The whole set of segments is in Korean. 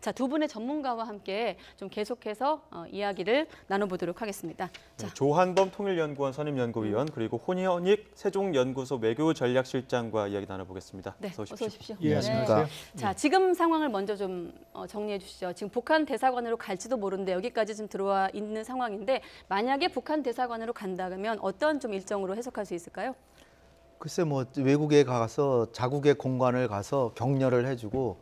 자, 두 분의 전문가와 함께 좀 계속해서 이야기를 나눠보도록 하겠습니다. 자. 네, 조한범 통일연구원 선임연구위원 그리고 혼현익 세종연구소 외교전략실장과 이야기 나눠보겠습니다. 네, 어서 어서 오십시오. 예, 안녕하세요. 네. 자, 지금 상황을 먼저 좀 정리해 주시죠. 지금 북한 대사관으로 갈지도 모르는데 여기까지 지금 들어와 있는 상황인데 만약에 북한 대사관으로 간다면 어떤 좀 일정으로 해석할 수 있을까요? 글쎄 뭐 외국에 가서 자국의 공간을 가서 격려를 해주고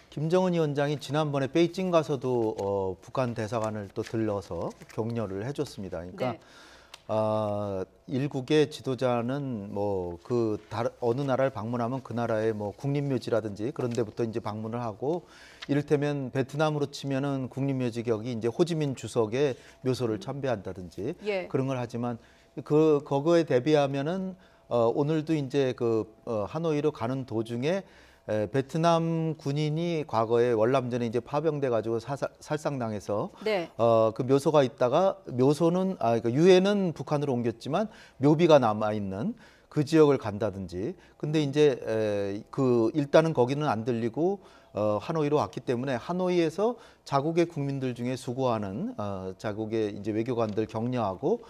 김정은 위원장이 지난번에 베이징 가서도 북한 대사관을 또 들러서 격려를 해줬습니다. 그러니까 네. 일국의 지도자는 뭐 어느 나라를 방문하면 그 나라의 뭐 국립묘지라든지 그런 데부터 이제 방문을 하고 이를테면 베트남으로 치면은 국립묘지 격이 이제 호지민 주석의 묘소를 참배한다든지 예. 그런 걸 하지만 그거에 대비하면은 오늘도 이제 하노이로 가는 도중에 베트남 군인이 과거에 월남전에 이제 파병돼 가지고 살상당해서 네. 그 묘소가 있다가 묘소는 그러니까 유해는 북한으로 옮겼지만 묘비가 남아 있는 그 지역을 간다든지. 근데 이제 일단은 거기는 안 들리고 하노이로 왔기 때문에 하노이에서 자국의 국민들 중에 수고하는 자국의 이제 외교관들 격려하고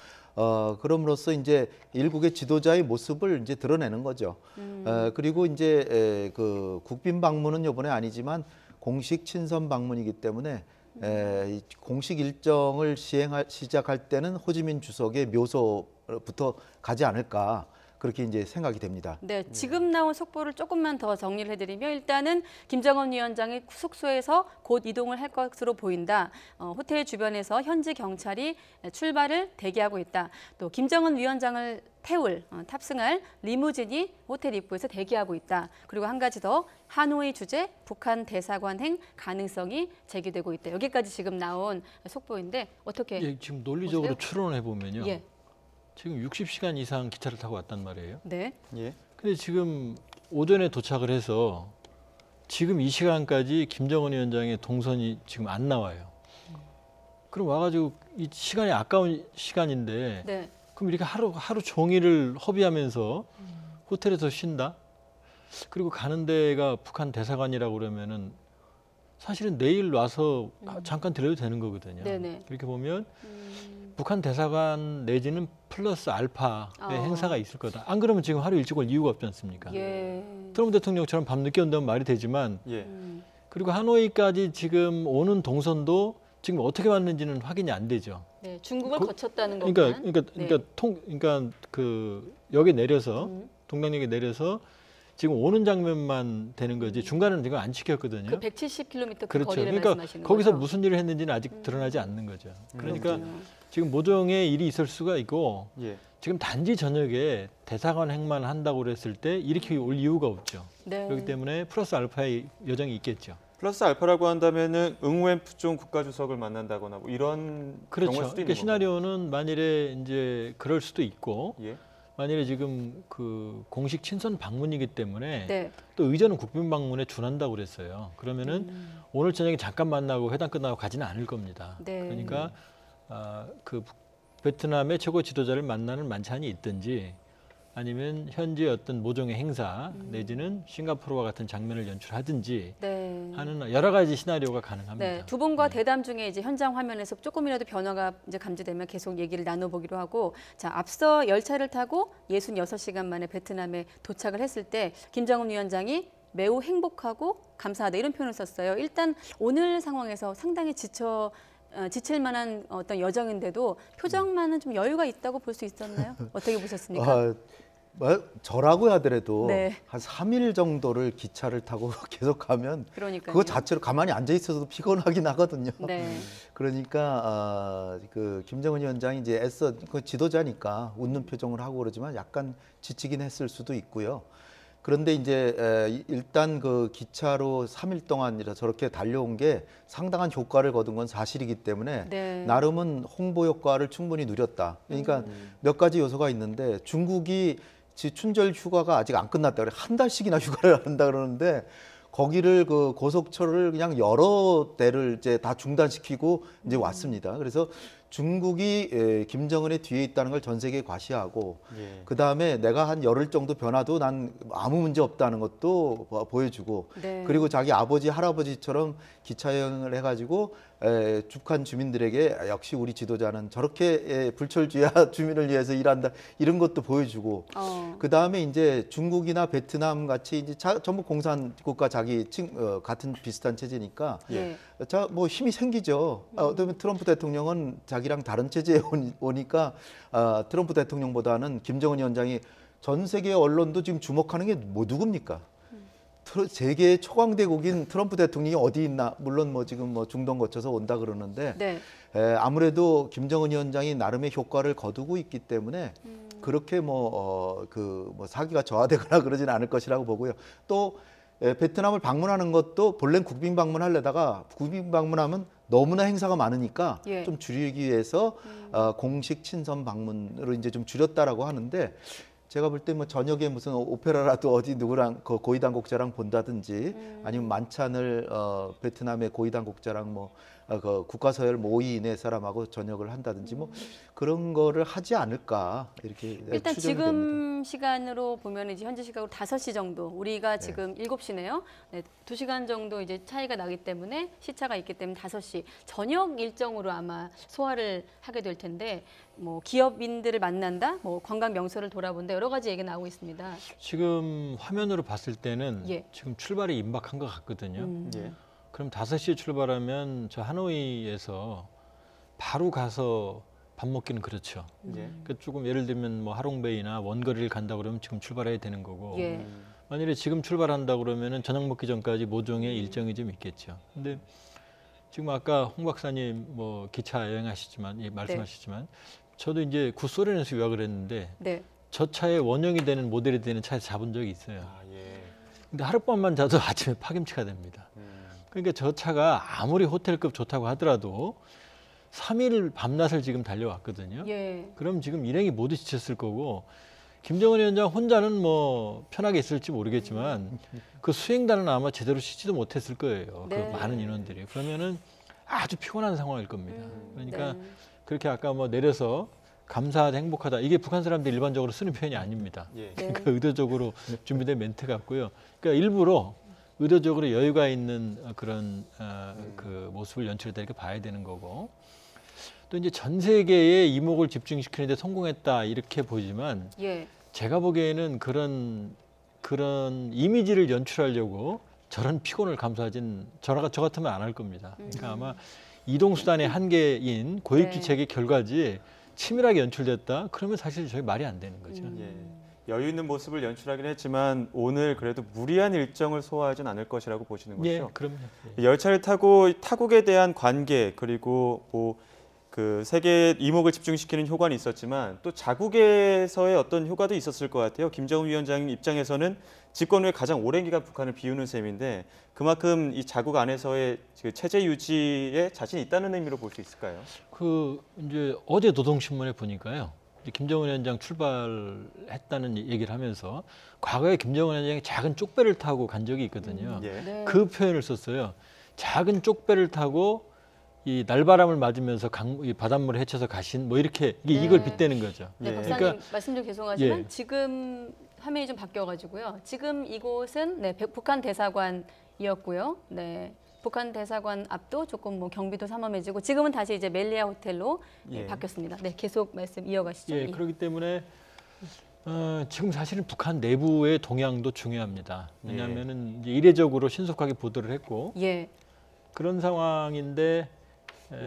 그럼으로써 이제 일국의 지도자의 모습을 이제 드러내는 거죠. 그리고 이제 국빈 방문은 이번에 아니지만 공식 친선 방문이기 때문에 공식 일정을 시작할 때는 호지민 주석의 묘소부터 가지 않을까. 그렇게 이제 생각이 됩니다. 네, 지금 나온 속보를 조금만 더 정리를 해드리면 일단은 김정은 위원장이 숙소에서 곧 이동을 할 것으로 보인다. 호텔 주변에서 현지 경찰이 출발을 대기하고 있다. 또 김정은 위원장을 탑승할 리무진이 호텔 입구에서 대기하고 있다. 그리고 한 가지 더 하노이 주재 북한 대사관행 가능성이 제기되고 있다. 여기까지 지금 나온 속보인데 어떻게? 예, 지금 논리적으로 추론해 보면요. 예. 지금 60시간 이상 기차를 타고 왔단 말이에요. 네. 예. 근데 지금 오전에 도착을 해서 지금 이 시간까지 김정은 위원장의 동선이 지금 안 나와요. 그럼 와가지고 이 시간이 아까운 시간인데 네. 그럼 이렇게 하루 종일을 허비하면서 호텔에서 쉰다? 그리고 가는 데가 북한 대사관이라고 그러면은 사실은 내일 와서 잠깐 들려도 되는 거거든요. 네네. 이렇게 보면 북한 대사관 내지는 플러스 알파의 행사가 있을 거다. 안 그러면 지금 하루 일찍 올 이유가 없지 않습니까? 예. 트럼프 대통령처럼 밤 늦게 온다면 말이 되지만 예. 그리고 하노이까지 지금 오는 동선도 지금 어떻게 왔는지는 확인이 안 되죠. 네, 중국을 거쳤다는 것만. 그러니까 그 역에 내려서 동당역에 내려서 지금 오는 장면만 되는 거지 중간은 지금 안 지켰거든요. 그 170km 그 그렇죠. 거리를 그러니까 말씀하시는 거기서 거죠? 무슨 일을 했는지는 아직 드러나지 않는 거죠. 그러니까 그렇군요. 지금 모종의 일이 있을 수가 있고 예. 지금 단지 저녁에 대사관 행만 한다고 그랬을 때 이렇게 올 이유가 없죠. 네. 그렇기 때문에 플러스 알파의 여정이 있겠죠. 플러스 알파라고 한다면은 응우엔푸종 국가주석을 만난다거나 뭐 이런 그렇죠. 경우일 수도 그러니까 있는 시나리오는 만일에 이제 그럴 수도 있고 예. 만일에 지금 그 공식 친선 방문이기 때문에 네. 또 의전은 국빈 방문에 준한다고 그랬어요. 그러면은 오늘 저녁에 잠깐 만나고 회담 끝나고 가지는 않을 겁니다. 네. 그러니까 그 베트남의 최고 지도자를 만나는 만찬이 있든지 아니면 현지 어떤 모종의 행사 내지는 싱가포르와 같은 장면을 연출하든지 네. 하는 여러 가지 시나리오가 가능합니다. 네, 두 분과 대담 중에 이제 현장 화면에서 조금이라도 변화가 이제 감지되면 계속 얘기를 나눠보기로 하고, 자, 앞서 열차를 타고 66시간 만에 베트남에 도착을 했을 때 김정은 위원장이 매우 행복하고 감사하다 이런 표현을 썼어요. 일단 오늘 상황에서 상당히 지칠 만한 어떤 여정인데도 표정만은 좀 여유가 있다고 볼 수 있었나요? 어떻게 보셨습니까? 저라고 하더라도 네. 한 3일 정도를 기차를 타고 계속 가면 그러니까요. 그거 자체로 가만히 앉아 있어도 피곤하긴 하거든요. 네. 그러니까 그 김정은 위원장이 이제 애써 그 지도자니까 웃는 표정을 하고 그러지만 약간 지치긴 했을 수도 있고요. 그런데 이제 일단 그 기차로 3일 동안이라 저렇게 달려온 게 상당한 효과를 거둔 건 사실이기 때문에 네. 나름은 홍보 효과를 충분히 누렸다. 그러니까 몇 가지 요소가 있는데 중국이 춘절 휴가가 아직 안 끝났다 그래. 한 달씩이나 휴가를 한다 그러는데 거기를 그 고속철을 그냥 여러 대를 이제 다 중단시키고 이제 왔습니다. 그래서 중국이 김정은의 뒤에 있다는 걸 전 세계에 과시하고 예. 그 다음에 내가 한 열흘 정도 변화도 난 아무 문제 없다는 것도 보여주고 네. 그리고 자기 아버지 할아버지처럼 기차 여행을 해가지고 북한 주민들에게 역시 우리 지도자는 저렇게 불철주야 주민을 위해서 일한다 이런 것도 보여주고 그 다음에 이제 중국이나 베트남 같이 이제 전부 공산국가 같은 비슷한 체제니까 예. 자, 뭐 힘이 생기죠. 어쩌면 트럼프 대통령은 자기랑 다른 체제에 오니까 트럼프 대통령보다는 김정은 위원장이 전 세계 언론도 지금 주목하는 게 뭐 누굽니까? 세계의 초강대국인 트럼프 대통령이 어디 있나? 물론 뭐 지금 뭐 중동 거쳐서 온다 그러는데 네. 아무래도 김정은 위원장이 나름의 효과를 거두고 있기 때문에 그렇게 뭐 사기가 저하되거나 그러지는 않을 것이라고 보고요. 또 베트남을 방문하는 것도 본래는 국빈 방문하려다가 국빈 방문하면 너무나 행사가 많으니까 예. 좀 줄이기 위해서 공식 친선 방문으로 이제 좀 줄였다라고 하는데 제가 볼 때 뭐 저녁에 무슨 오페라라도 어디 누구랑 고위당국자랑 본다든지 아니면 만찬을 베트남의 고위당국자랑 그 국가서열 모의 이내 사람하고 저녁을 한다든지 뭐 그런 거를 하지 않을까 이렇게 일단 추정이 지금 됩니다. 시간으로 보면 이제 현지 시각으로 5시 정도, 우리가 지금 7시네요. 네, 2시간 정도 이제 차이가 나기 때문에 시차가 있기 때문에 5시 저녁 일정으로 아마 소화를 하게 될 텐데 뭐 기업인들을 만난다, 뭐 관광 명소를 돌아본다 여러 가지 얘기 나오고 있습니다. 지금 화면으로 봤을 때는 예. 지금 출발이 임박한 것 같거든요. 예. 그럼 5시에 출발하면 저 하노이에서 바로 가서 밥 먹기는 그렇죠. 예. 그러니까 조금 예를 들면 뭐 하롱베이나 원거리를 간다 그러면 지금 출발해야 되는 거고 예. 만일에 지금 출발한다 그러면은 저녁 먹기 전까지 모종의 일정이 좀 있겠죠. 근데 지금 아까 홍 박사님 뭐 기차 여행하시지만 말씀하시지만 저도 이제 구소련에서 유학을 했는데 네. 저 차에 원형이 되는 모델이 되는 차에서 자본 적이 있어요. 아, 예. 근데 하룻밤만 자도 아침에 파김치가 됩니다. 그러니까 저 차가 아무리 호텔급 좋다고 하더라도 3일 밤낮을 지금 달려왔거든요. 예. 그럼 지금 일행이 모두 지쳤을 거고 김정은 위원장 혼자는 뭐 편하게 있을지 모르겠지만 그 수행단은 아마 제대로 쉬지도 못했을 거예요. 네. 그 많은 인원들이. 그러면은 아주 피곤한 상황일 겁니다. 그러니까 네. 그렇게 아까 뭐 내려서 감사하다, 행복하다. 이게 북한 사람들이 일반적으로 쓰는 표현이 아닙니다. 예. 그러니까 의도적으로 준비된 멘트 같고요. 그러니까 일부러 의도적으로 여유가 있는 그런 그 모습을 연출했다 이렇게 봐야 되는 거고 또 이제 전 세계의 이목을 집중시키는데 성공했다 이렇게 보지만 예. 제가 보기에는 그런 이미지를 연출하려고 저런 피곤을 감수하진 저 같으면 안 할 겁니다. 그러니까 아마 이동 수단의 한계인 고액주책의 결과지 치밀하게 연출됐다. 그러면 사실 저희 말이 안 되는 거죠. 예. 여유 있는 모습을 연출하긴 했지만 오늘 그래도 무리한 일정을 소화하진 않을 것이라고 보시는 거죠? 예, 그럼요. 예. 열차를 타고 타국에 대한 관계 그리고 뭐 그 세계 이목을 집중시키는 효과는 있었지만 또 자국에서의 어떤 효과도 있었을 것 같아요. 김정은 위원장 입장에서는 집권 후에 가장 오랜 기간 북한을 비우는 셈인데 그만큼 이 자국 안에서의 그 체제 유지에 자신이 있다는 의미로 볼 수 있을까요? 그 이제 어제 노동신문에 보니까요. 이제 김정은 위원장 출발했다는 얘기를 하면서 과거에 김정은 위원장이 작은 쪽배를 타고 간 적이 있거든요. 예. 네. 그 표현을 썼어요. 작은 쪽배를 타고 이 날바람을 맞으면서 이 바닷물에 헤쳐서 가신 뭐 이렇게 이걸 빗대는 거죠. 네, 예. 박사님 그러니까 말씀 좀 죄송하지만 예. 지금 화면이 좀 바뀌어가지고요. 지금 이곳은 네, 북한 대사관이었고요. 네, 북한 대사관 앞도 조금 뭐 경비도 삼엄해지고 지금은 다시 이제 멜리아 호텔로 네, 예. 바뀌었습니다. 네, 계속 말씀 이어가시죠. 예, 그렇기 때문에 지금 사실은 북한 내부의 동향도 중요합니다. 왜냐하면은 이제 이례적으로 신속하게 보도를 했고 예. 그런 상황인데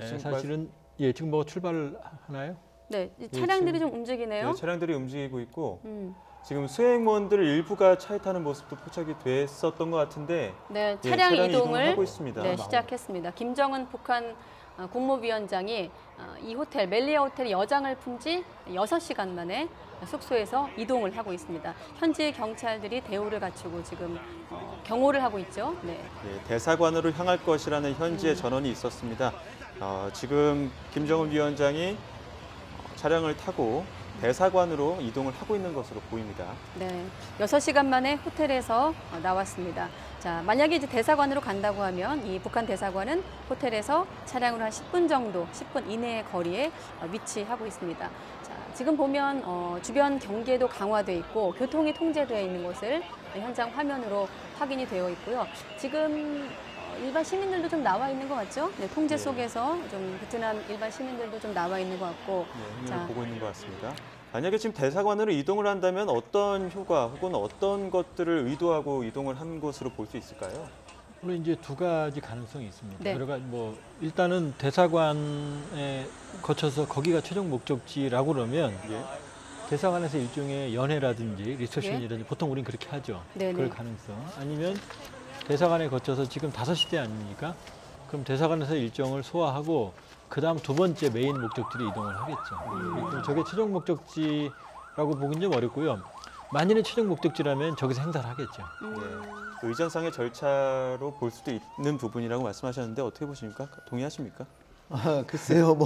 지금 사실은 예, 지금 뭐 출발을 하나요? 네, 차량들이 지금- 좀 움직이네요. 네, 차량들이 움직이고 있고 음. 지금 수행원들 일부가 차에 타는 모습도 포착이 됐었던 것 같은데 네, 예, 차량 차량이 이동을 하고 있습니다. 네, 시작했습니다. 김정은 북한 국무위원장이 이 호텔 멜리아 호텔 여장을 푼 지 6시간 만에 숙소에서 이동을 하고 있습니다. 현지 경찰들이 대우를 갖추고 지금 경호를 하고 있죠. 네. 예, 대사관으로 향할 것이라는 현지의 전언이 있었습니다. 지금 김정은 위원장이 차량을 타고 대사관으로 이동을 하고 있는 것으로 보입니다. 네, 6시간 만에 호텔에서 나왔습니다. 자, 만약에 이제 대사관으로 간다고 하면 이 북한 대사관은 호텔에서 차량으로 한 10분 정도, 10분 이내의 거리에 위치하고 있습니다. 자, 지금 보면 주변 경계도 강화돼 있고 교통이 통제되어 있는 것을 현장 화면으로 확인이 되어 있고요. 지금 일반 시민들도 좀 나와 있는 것 같죠? 네, 통제 속에서 좀 베트남 일반 시민들도 좀 나와 있는 것 같고. 네, 자, 화면을 보고 있는 것 같습니다. 만약에 지금 대사관으로 이동을 한다면 어떤 효과 혹은 어떤 것들을 의도하고 이동을 한 것으로 볼 수 있을까요? 물론 이제 두 가지 가능성이 있습니다. 네. 여러 가지 뭐 일단은 대사관에 거쳐서 거기가 최종 목적지라고 그러면 예. 대사관에서 일종의 연회라든지 리셉션이라든지 보통 우린 그렇게 하죠. 네네. 그럴 가능성. 아니면 대사관에 거쳐서 지금 5시대 아닙니까? 그럼 대사관에서 일정을 소화하고 그다음 두 번째 메인 목적지로 이동을 하겠죠. 그럼 저게 최종 목적지라고 보긴 좀 어렵고요. 만일에 최종 목적지라면 저기서 행사를 하겠죠. 네. 의전상의 절차로 볼 수도 있는 부분이라고 말씀하셨는데 어떻게 보십니까? 동의하십니까? 글쎄요,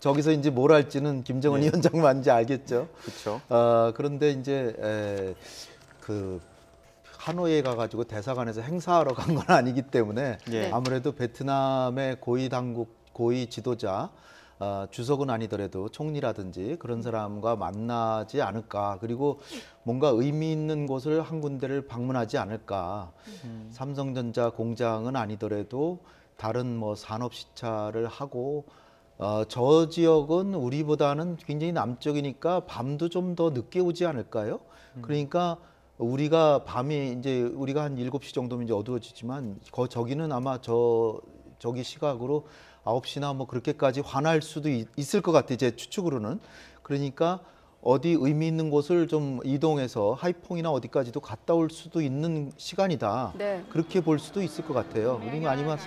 저기서 이제 뭘 할지는 김정은 네. 위원장만 이제 알겠죠. 그렇죠. 그런데 이제 그 하노이에 가가지고 대사관에서 행사하러 간 건 아니기 때문에 예. 아무래도 베트남의 고위 당국, 고위 지도자, 주석은 아니더라도 총리라든지 그런 사람과 만나지 않을까. 그리고 뭔가 의미 있는 곳을 한 군데를 방문하지 않을까. 삼성전자 공장은 아니더라도 다른 뭐 산업 시찰을 하고 저 지역은 우리보다는 굉장히 남쪽이니까 밤도 좀 더 늦게 오지 않을까요? 그러니까 우리가 밤이 이제 우리가 한 7시 정도면 이제 어두워지지만 저기는 아마 저기 시각으로 9시나 뭐 그렇게까지 환할 수도 있을 것 같아요. 제 추측으로는. 그러니까 어디 의미 있는 곳을 좀 이동해서 하이퐁이나 어디까지도 갔다 올 수도 있는 시간이다. 네. 그렇게 볼 수도 있을 것 같아요. 그리고 아니면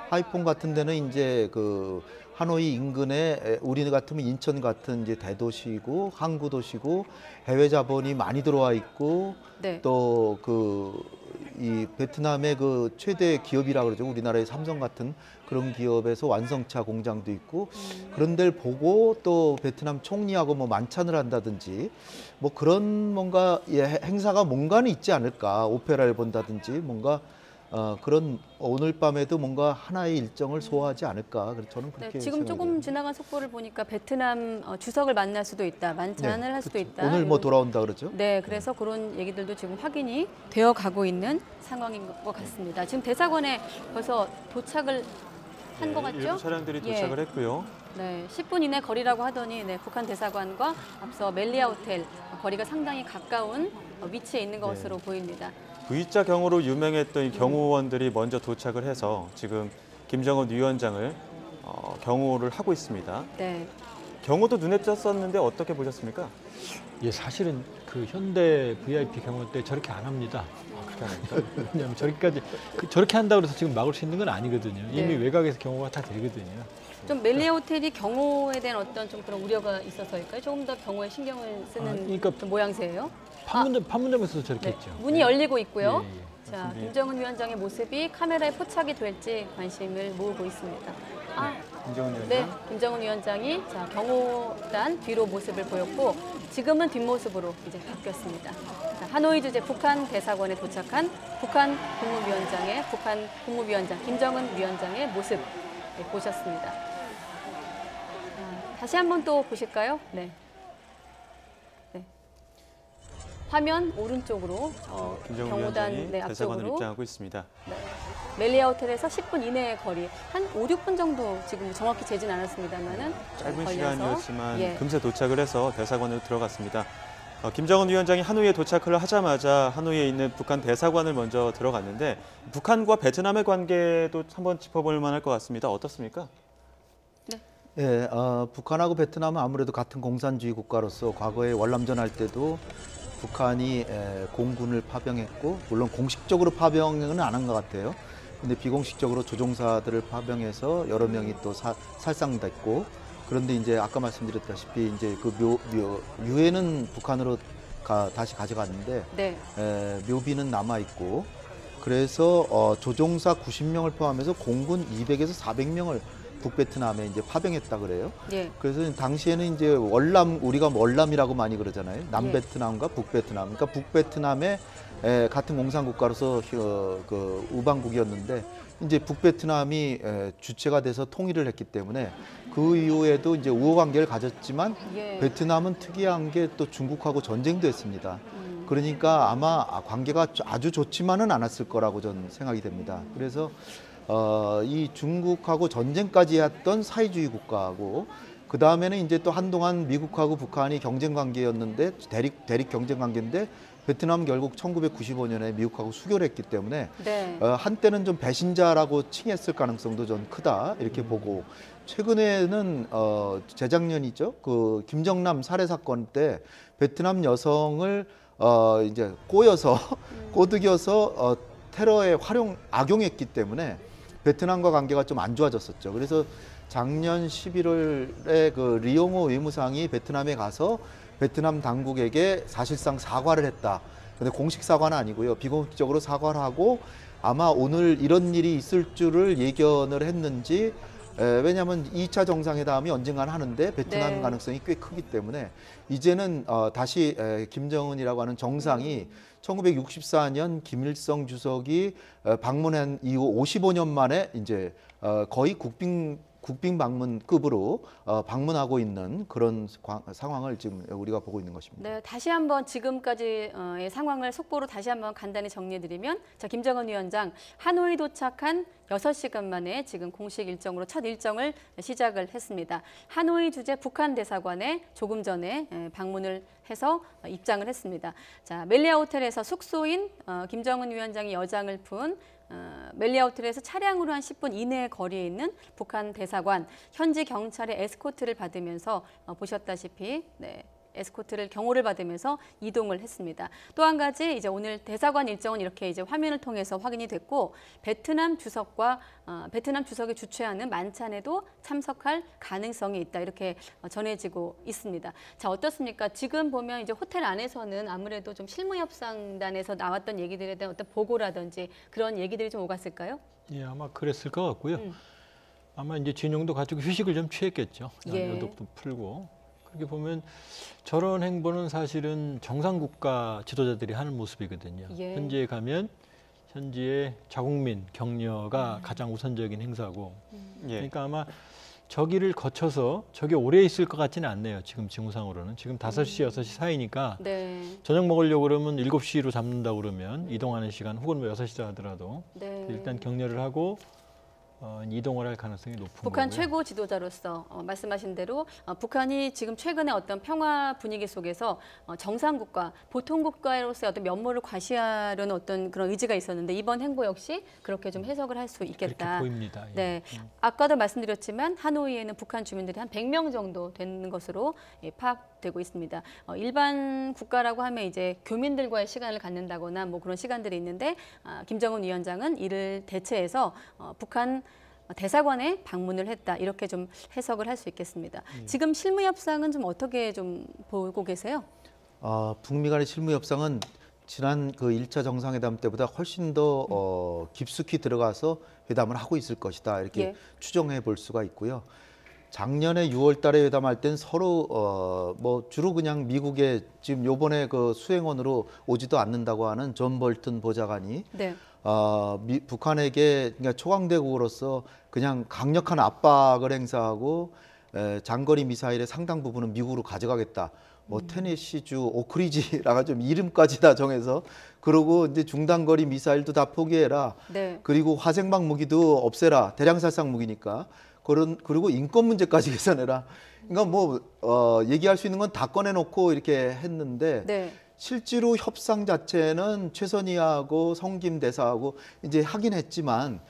하이퐁 같은 데는 이제 그 하노이 인근에 우리 같으면 인천 같은 이제 대도시고 항구 도시고 해외 자본이 많이 들어와 있고 네. 또 이 베트남의 그 최대 기업이라 그러죠. 우리나라의 삼성 같은 그런 기업에서 완성차 공장도 있고 그런 데를 보고 또 베트남 총리하고 뭐 만찬을 한다든지 뭐 그런 뭔가 행사가 뭔가는 있지 않을까. 오페라를 본다든지 뭔가 그런 오늘 밤에도 뭔가 하나의 일정을 소화하지 않을까. 그래서 저는 그렇게 네, 지금 조금 생각해요. 지나간 속보를 보니까 베트남 주석을 만날 수도 있다, 만찬을 네, 할 수도 그렇죠. 있다. 오늘 뭐 이런- 돌아온다 그러죠? 네, 그래서 그런 얘기들도 지금 확인이 되어 가고 있는 상황인 것 같습니다. 지금 대사관에 벌써 도착을 한 것 네, 같죠? 일부 차량들이 예. 도착을 했고요. 네, 10분 이내 거리라고 하더니 네, 북한 대사관과 앞서 멜리아 호텔 거리가 상당히 가까운 위치에 있는 것으로 보입니다. V자 경호로 유명했던 이 경호원들이 먼저 도착을 해서 지금 김정은 위원장을 경호를 하고 있습니다. 네, 경호도 눈에 띄었었는데 어떻게 보셨습니까? 예, 사실은 그 현대 VIP 경호 때 저렇게 안 합니다. 그렇게 하니까. 왜냐하면 저렇게까지 저렇게 한다고 해서 지금 막을 수 있는 건 아니거든요. 이미 네. 외곽에서 경호가 다 되거든요. 좀 멜리아 호텔이 경호에 대한 어떤 좀 그런 우려가 있어서일까요? 조금 더 경호에 신경을 쓰는 그러니까 좀 모양새예요. 판문점에서도 저렇게 네, 했죠. 문이 열리고 있고요. 예, 예. 자, 맞습니다. 김정은 위원장의 모습이 카메라에 포착이 될지 관심을 모으고 있습니다. 김정은 위원장. 네, 김정은 위원장이 자, 경호단 뒤로 모습을 보였고 지금은 뒷모습으로 이제 바뀌었습니다. 자, 하노이 주재 북한 대사관에 도착한 북한 국무위원장 김정은 위원장의 모습 네, 보셨습니다. 다시 한번 또 보실까요? 네. 네. 화면 오른쪽으로 김정은 경호단 위원장이 네, 대사관을 앞쪽으로 입장하고 있습니다. 멜리아 호텔에서 10분 이내의 거리, 한 5, 6분 정도 지금 정확히 재진 않았습니다만은 짧은 걸려서, 시간이었지만 예. 금세 도착을 해서 대사관으로 들어갔습니다. 김정은 위원장이 하노이에 도착을 하자마자 하노이에 있는 북한 대사관을 먼저 들어갔는데 북한과 베트남의 관계도 한번 짚어볼 만할 것 같습니다. 어떻습니까? 예, 북한하고 베트남은 아무래도 같은 공산주의 국가로서 과거에 월남전 할 때도 북한이 공군을 파병했고 물론 공식적으로 파병은 안 한 것 같아요. 근데 비공식적으로 조종사들을 파병해서 여러 명이 또 살상됐고 그런데 이제 아까 말씀드렸다시피 이제 그 유해는 북한으로 다시 가져갔는데 네. 묘비는 남아 있고 그래서 조종사 90명을 포함해서 공군 200에서 400명을 북베트남에 이제 파병했다 그래요. 예. 그래서 당시에는 이제 우리가 월남이라고 많이 그러잖아요. 남베트남과 북베트남. 그러니까 북베트남의 같은 공산국가로서 그 우방국이었는데 이제 북베트남이 주체가 돼서 통일을 했기 때문에 그 이후에도 이제 우호 관계를 가졌지만 예. 베트남은 특이한 게 또 중국하고 전쟁도 했습니다. 그러니까 아마 관계가 아주 좋지만은 않았을 거라고 저는 생각이 됩니다. 그래서 이 중국하고 전쟁까지 했던 사회주의 국가하고 그 다음에는 이제 또 한동안 미국하고 북한이 경쟁 관계였는데 대립 경쟁 관계인데 베트남 결국 1995년에 미국하고 수교를 했기 때문에 네. 한때는 좀 배신자라고 칭했을 가능성도 좀 크다 이렇게 보고 최근에는 재작년이죠 그 김정남 살해 사건 때 베트남 여성을 이제 꼬드겨서 테러에 악용했기 때문에 베트남과 관계가 좀 안 좋아졌었죠. 그래서 작년 11월에 그 리용호 외무상이 베트남에 가서 베트남 당국에게 사실상 사과를 했다. 근데 공식 사과는 아니고요. 비공식적으로 사과를 하고 아마 오늘 이런 일이 있을 줄을 예견을 했는지 왜냐하면 2차 정상회담이 언젠간 하는데 베트남 네. 가능성이 꽤 크기 때문에 이제는 다시 김정은이라고 하는 정상이 1964년 김일성 주석이 방문한 이후 55년 만에 이제 거의 국빈 방문급으로 방문하고 있는 그런 상황을 지금 우리가 보고 있는 것입니다. 네, 다시 한번 지금까지의 상황을 속보로 다시 한번 간단히 정리해드리면 자, 김정은 위원장 하노이 도착한 6시간 만에 지금 공식 일정으로 첫 일정을 시작을 했습니다. 하노이 주재 북한 대사관에 조금 전에 방문을 해서 입장을 했습니다. 자, 멜리아 호텔에서 숙소인 김정은 위원장이 여장을 푼 멜리아 호텔에서 차량으로 한 10분 이내 거리에 있는 북한 대사관, 현지 경찰의 에스코트를 받으면서 보셨다시피 경호를 받으면서 이동을 했습니다. 또 한 가지 이제 오늘 대사관 일정은 이렇게 이제 화면을 통해서 확인이 됐고 베트남 주석이 주최하는 만찬에도 참석할 가능성이 있다 이렇게 전해지고 있습니다. 자, 어떻습니까? 지금 보면 이제 호텔 안에서는 아무래도 좀 실무협상단에서 나왔던 얘기들에 대한 어떤 보고라든지 그런 얘기들이 좀 오갔을까요? 예, 아마 그랬을 것 같고요. 아마 이제 진영도 가지고 휴식을 좀 취했겠죠. 예. 여독도 풀고. 그렇게 보면 저런 행보는 사실은 정상국가 지도자들이 하는 모습이거든요. 예. 현지에 가면 현지의 자국민 격려가 가장 우선적인 행사고 예. 그러니까 아마 저기를 거쳐서 저게 오래 있을 것 같지는 않네요. 지금 징후상으로는. 지금 5시, 6시 사이니까 네. 저녁 먹으려고 그러면 7시로 잡는다고 그러면 이동하는 시간 혹은 뭐 6시다 하더라도 네. 일단 격려를 하고 이동을 할 가능성이 높은 북한 거고요. 최고 지도자로서 말씀하신 대로 북한이 지금 최근에 어떤 평화 분위기 속에서 정상국가, 보통국가로서의 어떤 면모를 과시하려는 어떤 그런 의지가 있었는데 이번 행보 역시 그렇게 좀 해석을 할 수 있겠다. 그렇게 보입니다. 예. 네, 아까도 말씀드렸지만 하노이에는 북한 주민들이 한 100명 정도 되는 것으로 파악되고 있습니다. 일반 국가라고 하면 이제 교민들과의 시간을 갖는다거나 뭐 그런 시간들이 있는데 김정은 위원장은 이를 대체해서 북한 대사관에 방문을 했다 이렇게 좀 해석을 할 수 있겠습니다. 지금 실무 협상은 좀 어떻게 좀 보고 계세요? 북미 간의 실무 협상은 지난 그 1차 정상회담 때보다 훨씬 더 깊숙이 들어가서 회담을 하고 있을 것이다 이렇게 예. 추정해 볼 수가 있고요. 작년에 6월 달에 회담할 땐 서로 뭐 주로 그냥 미국에 지금 요번에 그 수행원으로 오지도 않는다고 하는 존 볼튼 보좌관이 네. 북한에게 그러니까 초강대국으로서 그냥 강력한 압박을 행사하고 장거리 미사일의 상당 부분은 미국으로 가져가겠다. 뭐 테네시주 오크리지라가 좀 이름까지 다 정해서 그러고 이제 중단거리 미사일도 다 포기해라. 네. 그리고 화생방 무기도 없애라. 대량살상 무기니까. 그리고 인권 문제까지 개선해라. 그러니까 뭐 얘기할 수 있는 건 다 꺼내놓고 이렇게 했는데 네. 실제로 협상 자체는 최선희하고 성김 대사하고 이제 하긴 했지만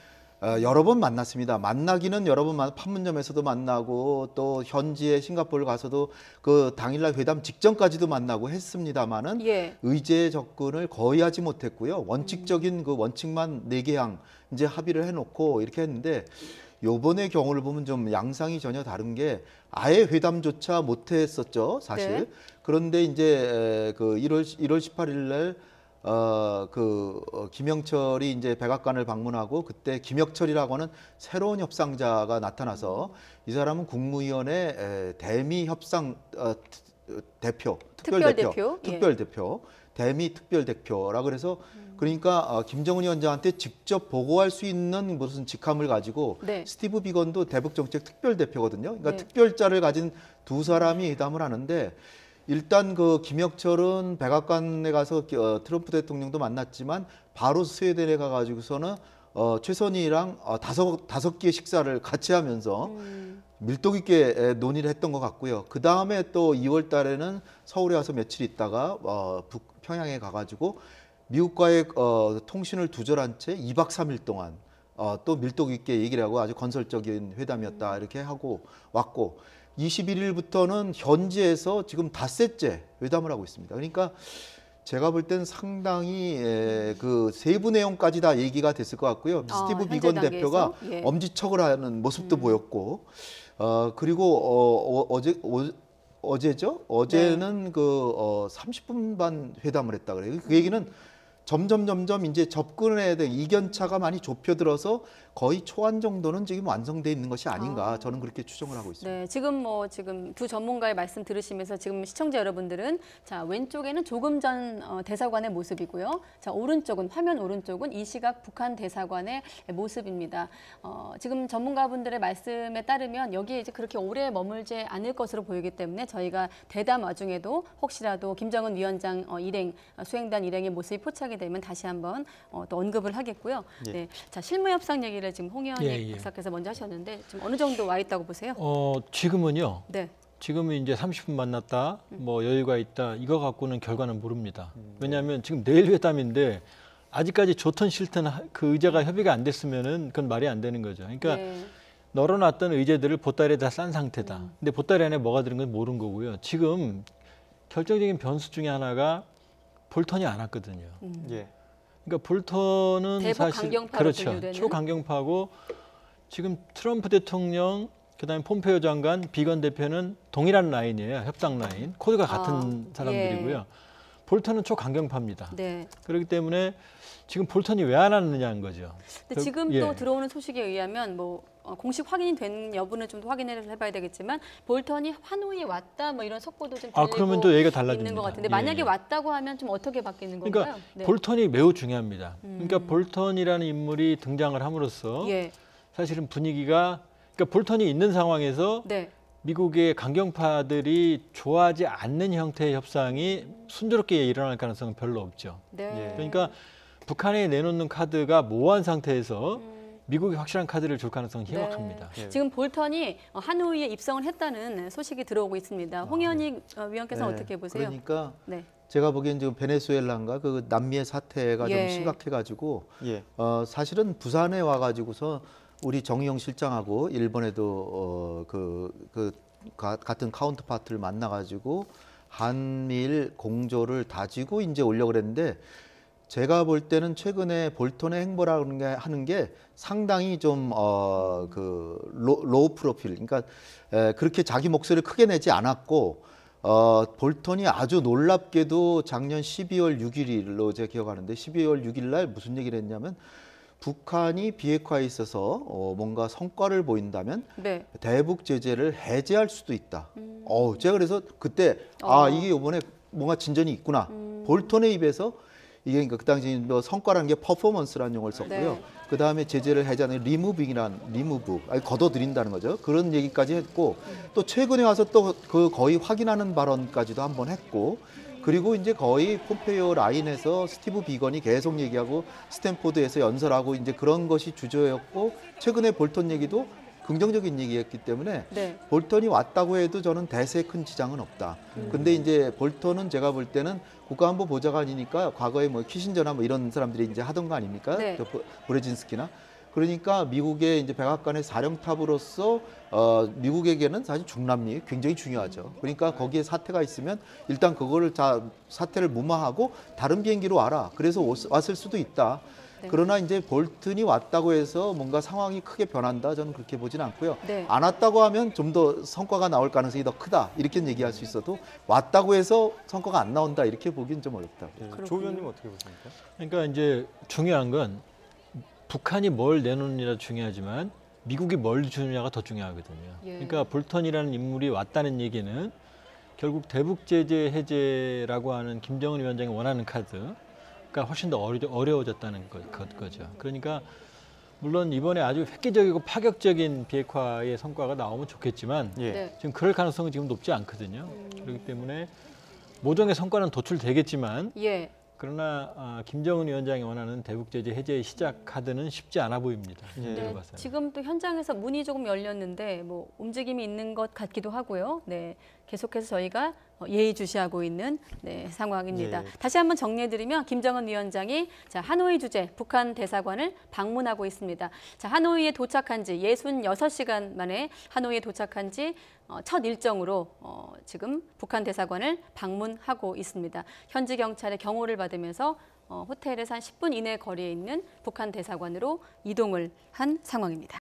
여러 번 만났습니다. 만나기는 여러 번 판문점에서도 만나고 또 현지에 싱가포르 가서도 그 당일날 회담 직전까지도 만나고 했습니다마는 예. 의제 접근을 거의 하지 못했고요. 원칙적인 그 원칙만 4개항 이제 합의를 해놓고 이렇게 했는데 요번의 경우를 보면 좀 양상이 전혀 다른 게 아예 회담조차 못했었죠, 사실. 네. 그런데 이제 그 1월 18일 날 김영철이 이제 백악관을 방문하고 그때 김혁철이라고 하는 새로운 협상자가 나타나서 이 사람은 국무위원회 대미 협상 대표, 특별대표, 예. 특별대표, 대미 특별대표라 그래서 그러니까 김정은 위원장한테 직접 보고할 수 있는 무슨 직함을 가지고 네. 스티브 비건도 대북정책 특별대표거든요. 그러니까 네. 특별자를 가진 두 사람이 회담을 하는데 일단 그 김혁철은 백악관에 가서 트럼프 대통령도 만났지만 바로 스웨덴에 가가지고서는 최선희랑 다섯 끼의 식사를 같이 하면서 밀도 있게 논의를 했던 것 같고요. 그 다음에 또 2월 달에는 서울에 와서 며칠 있다가 평양에 가가지고 미국과의 통신을 두절한 채 2박 3일 동안 또 밀도 있게 얘기를 하고 아주 건설적인 회담이었다 이렇게 하고 왔고 21일부터는 현지에서 지금 닷새째 회담을 하고 있습니다. 그러니까 제가 볼 땐 상당히 그 세부 내용까지 다 얘기가 됐을 것 같고요. 스티브 현재 비건 단계에서? 대표가 예. 엄지척을 하는 모습도 보였고 그리고 어제죠? 어제는 그 30분 반 회담을 했다 그래요. 그 얘기는 점점 이제 접근에 대한 이견차가 많이 좁혀들어서 거의 초안 정도는 지금 완성돼 있는 것이 아닌가 저는 그렇게 추정을 하고 있습니다. 네, 지금 두 전문가의 말씀 들으시면서 지금 시청자 여러분들은 자 왼쪽에는 조금 전 대사관의 모습이고요. 자 화면 오른쪽은 이 시각 북한 대사관의 모습입니다. 지금 전문가분들의 말씀에 따르면 여기에 이제 그렇게 오래 머물지 않을 것으로 보이기 때문에 저희가 대담 와중에도 혹시라도 김정은 위원장 수행단 일행의 모습이 포착이 되면 다시 한번 또 언급을 하겠고요. 예. 네, 자 실무 협상 얘기를 지금 홍의원이 예. 박사께서 먼저 하셨는데 지금 어느 정도 와 있다고 보세요? 지금은요. 네. 지금은 이제 30분 만났다, 뭐 여유가 있다, 이거 갖고는 결과는 모릅니다. 왜냐하면 지금 내일 회담인데 아직까지 좋든 싫든 그 의제가 협의가 안 됐으면은 그건 말이 안 되는 거죠. 그러니까 네. 널어놨던 의제들을 보따리에 다 싼 상태다. 근데 보따리 안에 뭐가 들은 건 모르는 거고요. 지금 결정적인 변수 중에 하나가 볼턴이 안 왔거든요. 예. 그러니까 볼턴은 대북 사실 강경파로 그렇죠. 분류되는? 초강경파고 지금 트럼프 대통령 그다음에 폼페이오 장관, 비건 대표는 동일한 라인이에요. 협상 라인. 코드가 같은 사람들이고요. 예. 볼턴은 초강경파입니다. 네. 그렇기 때문에 지금 볼턴이 왜 안 왔느냐는 거죠. 근데 지금 예. 또 들어오는 소식에 의하면 뭐 공식 확인이 된 여부는 좀 더 확인을 해봐야 되겠지만 볼턴이 하노이에 왔다 뭐 이런 속보도 좀 들리고 그러면 또 얘기가 달라집니다. 있는 것 같은데 예. 만약에 왔다고 하면 좀 어떻게 바뀌는 건가요? 그러니까 네. 볼턴이 매우 중요합니다. 그러니까 볼턴이라는 인물이 등장을 함으로써 예. 사실은 분위기가 그러니까 볼턴이 있는 상황에서 네. 미국의 강경파들이 좋아하지 않는 형태의 협상이 순조롭게 일어날 가능성은 별로 없죠. 네. 예. 그러니까 북한에 내놓는 카드가 모호한 상태에서 미국이 확실한 카드를 줄 가능성은 희박합니다. 예. 지금 볼턴이 하노이에 입성을 했다는 소식이 들어오고 있습니다. 홍현희 위원께서는 네, 어떻게 보세요? 그러니까 네. 제가 보기엔 지금 베네수엘라인가 그 남미의 사태가 예. 좀 심각해가지고 예. 사실은 부산에 와가지고서 우리 정의용 실장하고 일본에도 같은 카운터파트를 만나가지고 한미일 공조를 다지고 이제 오려고 그랬는데 제가 볼 때는 최근에 볼턴의 행보라는 게 하는 게 상당히 좀 로우 프로필, 그러니까 그렇게 자기 목소리를 크게 내지 않았고 볼턴이 아주 놀랍게도 작년 12월 6일로 제가 기억하는데 12월 6일 날 무슨 얘기를 했냐면 북한이 비핵화에 있어서 뭔가 성과를 보인다면 네. 대북 제재를 해제할 수도 있다. 제가 그래서 그때 이게 이번에 뭔가 진전이 있구나. 볼턴의 입에서 이게 그러니까 그 당시 뭐 성과라는 게 퍼포먼스라는 용어를 썼고요. 네. 그 다음에 제재를 해제하는 리무브, 걷어들인다는 거죠. 그런 얘기까지 했고 또 최근에 와서 또 그 거의 확인하는 발언까지도 한번 했고 그리고 이제 거의 폼페이오 라인에서 스티브 비건이 계속 얘기하고 스탠포드에서 연설하고 이제 그런 것이 주저였고 최근에 볼턴 얘기도 긍정적인 얘기였기 때문에 네. 볼턴이 왔다고 해도 저는 대세에 큰 지장은 없다. 근데 이제 볼턴은 제가 볼 때는 국가안보 보좌관이니까 과거에 뭐 키신저나 뭐 이런 사람들이 이제 하던 거 아닙니까? 네. 브레진스키나. 그러니까 미국의 이제 백악관의 사령탑으로서 미국에게는 사실 중남미 굉장히 중요하죠. 그러니까 거기에 사태가 있으면 일단 그거를 사태를 무마하고 다른 비행기로 와라. 그래서 왔을 수도 있다. 네. 그러나 이제 볼튼이 왔다고 해서 뭔가 상황이 크게 변한다, 저는 그렇게 보진 않고요. 네. 안 왔다고 하면 좀 더 성과가 나올 가능성이 더 크다, 이렇게 얘기할 수 있어도 왔다고 해서 성과가 안 나온다, 이렇게 보기는 좀 어렵다. 예, 그렇군요. 조 의원님 어떻게 보십니까? 그러니까 이제 중요한 건 북한이 뭘 내놓느냐도 중요하지만 미국이 뭘 주느냐가 더 중요하거든요. 예. 그러니까 볼턴이라는 인물이 왔다는 얘기는 결국 대북 제재 해제라고 하는 김정은 위원장이 원하는 카드가 훨씬 더 어려워졌다는 거죠. 그러니까 물론 이번에 아주 획기적이고 파격적인 비핵화의 성과가 나오면 좋겠지만 예. 네. 지금 그럴 가능성은 지금 높지 않거든요. 그렇기 때문에 모종의 성과는 도출되겠지만 예. 그러나 김정은 위원장이 원하는 대북 제재 해제의 시작 카드는 쉽지 않아 보입니다. 예. 현재로 네, 봐서는. 지금 또 현장에서 문이 조금 열렸는데 뭐 움직임이 있는 것 같기도 하고요. 네, 계속해서 저희가 예의주시하고 있는 상황입니다. 예. 다시 한번 정리해드리면 김정은 위원장이 하노이 주재 북한 대사관을 방문하고 있습니다. 하노이에 도착한 지 66시간 만에 하노이에 도착한 지 첫 일정으로 지금 북한 대사관을 방문하고 있습니다. 현지 경찰의 경호를 받으면서 호텔에서 한 10분 이내 거리에 있는 북한 대사관으로 이동을 한 상황입니다.